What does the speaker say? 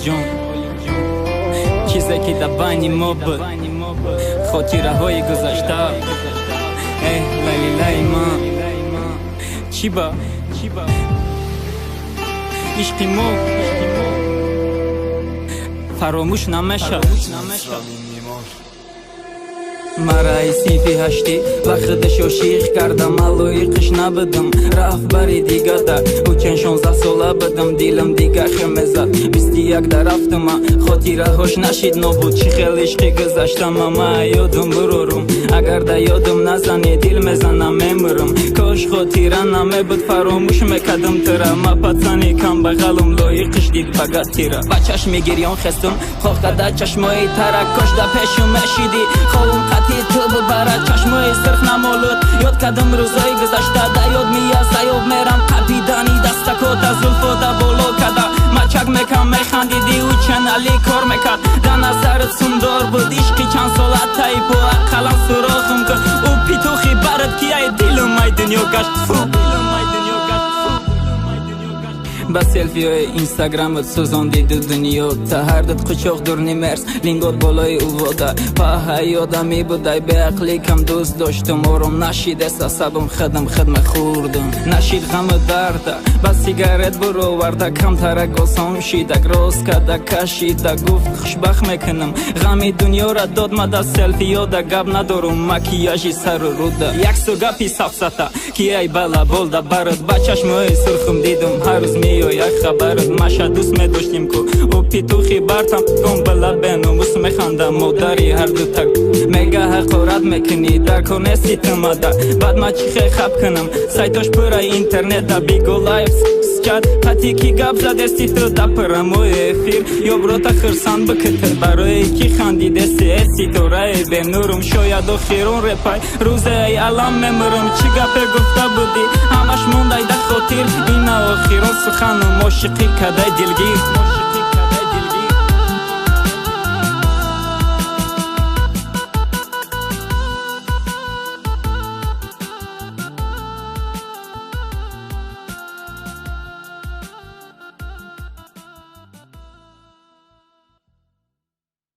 جون چیزی که در بین ما بود خاطره های گذشته ای لیلی من چی با عشق ما فراموش نمیشه مرایسی فی هشتی وقتشو شیخ کردم علویقش نبودم رفت بری دیگه در او چند 16 ساله بدم دیلم دیگه خمه زد 21 در رفتم خاطره هاش نشید نبود چی خیلی عشقی گذشتم اما یادم برورم اگر در یادم نزنی دیل میزنم میمرم کاش خاطره نمی بود فراموش میکدم تره ما پتنی کم بغلم لایقش دید فقط تیره بچهش میگیریان خستم خاقده چشمایی ترک کاش در پیشم مشیدی خوام تو بود برای چشمای صرف نمالود یاد کردم روزای گذشته دا یاد میاد سیاب میرم قبیدانی دستکات از زلفا دا بالا کده مچک میکم میخندیدی و چنالی کار میکرد در نظرت سندار بود عشقی چند سالت تایب و اقلا سراخم که او پیتوخی برد که ای دیلم ای دنیا گشت با سلفی های اینستاگرامت سوزاندی دو دنیا تا هر دت قچاق دور نیمرس لینگات بالای اوواده پا یادمی بودای به عقلی کم دوست داشتم آرام نشید احساسم خدم خوردم نشید غم درده با سیگارت برو ورده کم ترک آسان شیدک راست کده کشیده گفت خوشبخت میکنم غمی دنیا را داد ما دا سلفی یاده گب ندارم مکیاژی سر روده یک سو گپی سفسته که ای بلا بولده برد با چشمای سرخم دیدم هر روز یک خبرت ماشه دوست می داشتیم که او پیتوخی برتم کن بلا بینو موس میخندم مادری هر دو تک میگه حقارت میکنی در کنه سیتم ده بعد ما چی خیلی خب کنم سایتاش پرای اینترنت ده بیگو لایف سچاد خطی کی گب زده سیتو ده پرمو افیر یا بروتا خرسان بکتر برای کی خندیده سیتو رای به نورم شاید و خیرون رپای روزه ای الان میمرم چی گپه گفته بودی همش موندای ده خاطر این آخیرون سخن و موشقی کده دلگیر